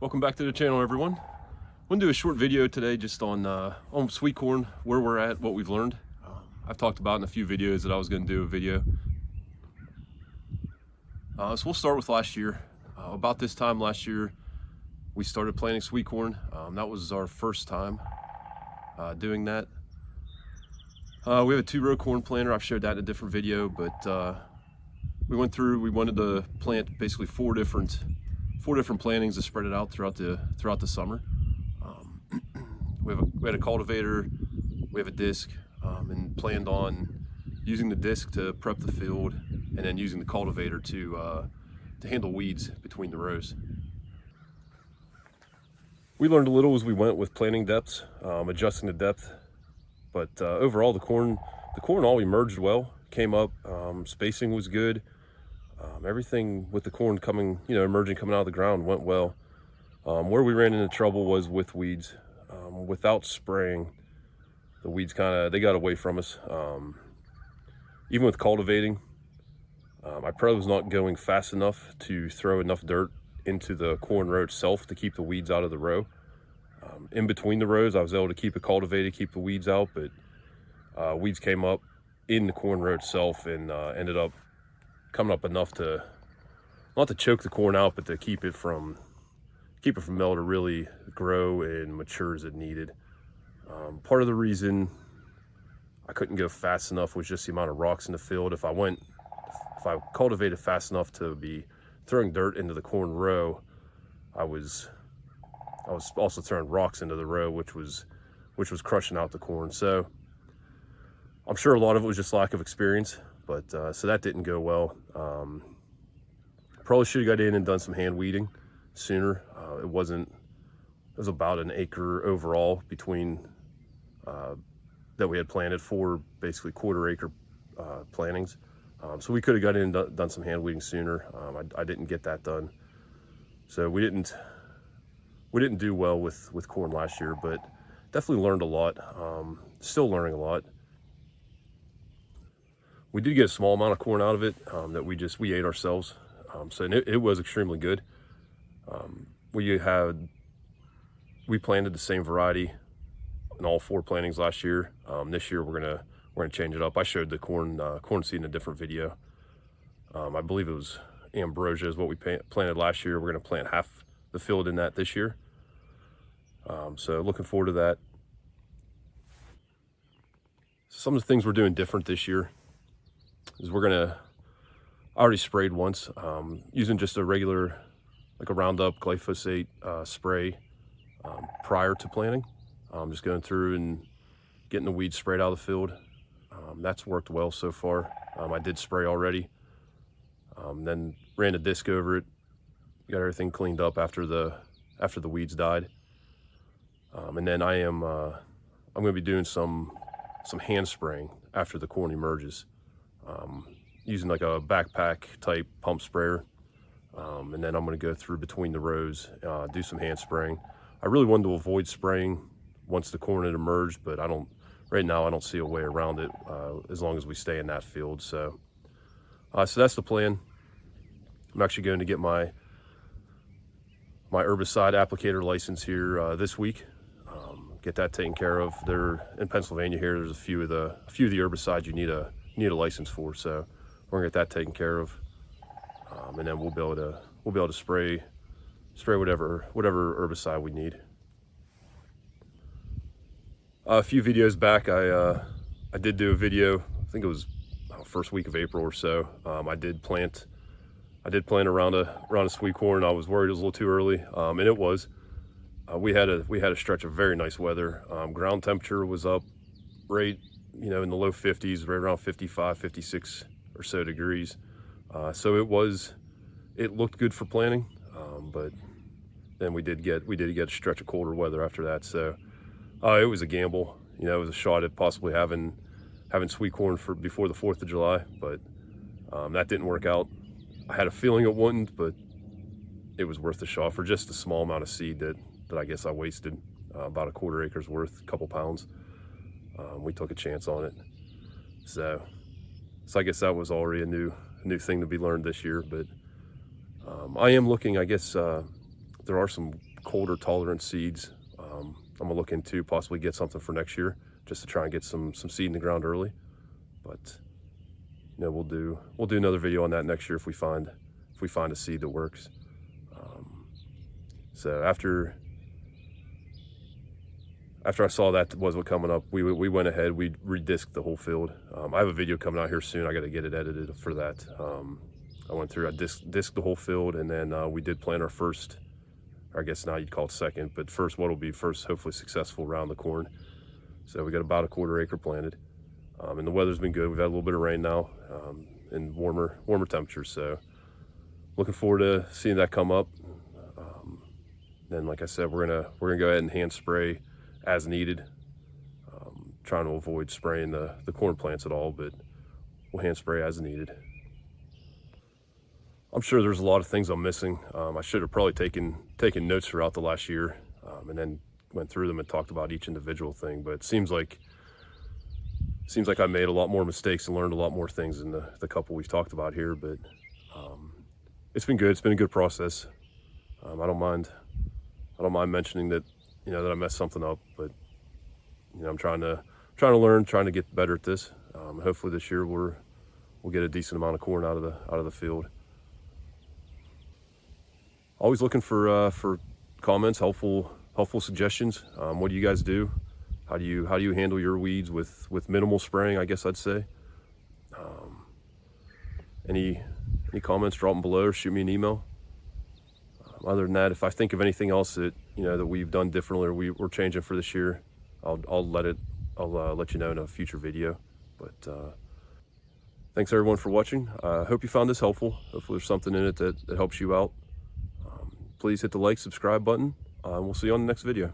Welcome back to the channel, everyone. I want to do a short video today just on sweet corn, where we're at, what we've learned. I've talked about in a few videos that I was going to do a video. So we'll start with last year. About this time last year, we started planting sweet corn. That was our first time doing that. We have a 2-row corn planter. I've showed that in a different video, but we wanted to plant basically four different plantings to spread it out throughout the summer. We had a cultivator, we have a disc, and planned on using the disc to prep the field, and then using the cultivator to handle weeds between the rows. We learned a little as we went with planting depths, adjusting the depth, but overall the corn all emerged well, came up, spacing was good. Everything with the corn emerging, coming out of the ground went well. Where we ran into trouble was with weeds. Without spraying, the weeds they got away from us. Even with cultivating, I probably was not going fast enough to throw enough dirt into the corn row itself to keep the weeds out of the row. In between the rows, I was able to keep it cultivated, keep the weeds out, but weeds came up in the corn row itself and ended up coming up enough to, not to choke the corn out, but to keep it from metal to really grow and mature as it needed. Part of the reason I couldn't go fast enough was just the amount of rocks in the field. If I cultivated fast enough to be throwing dirt into the corn row, I was also throwing rocks into the row, which was crushing out the corn. So I'm sure a lot of it was just lack of experience, but so that didn't go well. Probably should have got in and done some hand weeding sooner. It was about an acre overall between that we had planted, for basically quarter-acre plantings. So we could have got in and done some hand weeding sooner. I didn't get that done, so we didn't do well with corn last year, but definitely learned a lot. Still learning a lot. We did get a small amount of corn out of it that we ate ourselves. So it was extremely good. We planted the same variety in all 4 plantings last year. This year we're gonna change it up. I showed the corn seed in a different video. I believe it was ambrosia is what we planted last year. We're gonna plant half the field in that this year. So looking forward to that. Some of the things we're doing different this year is I already sprayed once, using just a regular, like a Roundup glyphosate spray prior to planting. Just going through and getting the weeds sprayed out of the field. That's worked well so far. I did spray already, then ran a disc over it, got everything cleaned up after the weeds died. And then I'm going to be doing some hand spraying after the corn emerges, using like a backpack type pump sprayer. And then I'm going to go through between the rows, do some hand spraying. I really wanted to avoid spraying once the corn had emerged, but right now I don't see a way around it, as long as we stay in that field. So that's the plan. I'm actually going to get my herbicide applicator license here this week. Get that taken care of. They're in Pennsylvania here. There's a few of the herbicides you need a license for. So we're gonna get that taken care of, and then we'll be able to spray whatever herbicide we need. A few videos back, I did do a video. I think it was first week of April or so. I did plant around a sweet corn. I was worried it was a little too early, and it was. We had a stretch of very nice weather. Ground temperature was up right, in the low 50s, right around 55, 56 or so degrees. So it looked good for planting, but then we did get a stretch of colder weather after that. So it was a gamble. It was a shot at possibly having sweet corn before the 4th of July, but that didn't work out. I had a feeling it wouldn't, but it was worth the shot for just a small amount of seed that I guess I wasted, about a quarter acre's worth, a couple pounds. We took a chance on it. So I guess that was already a new thing to be learned this year. But I am looking, I guess, there are some colder tolerant seeds I'm gonna look into, possibly get something for next year just to try and get some seed in the ground early. But you know, we'll do another video on that next year if we find a seed that works. So after I saw that was what coming up, we went ahead, we redisked the whole field. I have a video coming out here soon. I got to get it edited for that. I went through, I disked the whole field, and then we did plant our first, or I guess now you'd call it second, but first, what will be first hopefully successful round of corn. So we got about a 1/4 acre planted, and the weather's been good. We've had a little bit of rain now, and warmer temperatures. So looking forward to seeing that come up. Then, like I said, we're gonna go ahead and hand spray as needed. Trying to avoid spraying the corn plants at all, but we'll hand spray as needed. I'm sure there's a lot of things I'm missing. I should have probably taken notes throughout the last year, and then went through them and talked about each individual thing. But it seems like I made a lot more mistakes and learned a lot more things in the couple we've talked about here. But it's been good. It's been a good process. I don't mind mentioning that, you know, that I messed something up, but you know, I'm trying to learn, trying to get better at this. Hopefully this year we'll get a decent amount of corn out of the field. Always looking for comments, helpful suggestions. What do you guys do? How do you handle your weeds with minimal spraying, I guess I'd say. Any comments, drop them below or shoot me an email. Other than that, if I think of anything else that, you know, that we've done differently or we're changing for this year, I'll let you know in a future video. But thanks everyone for watching. I hope you found this helpful. Hopefully there's something in it that helps you out. Please hit the like, subscribe button, and we'll see you on the next video.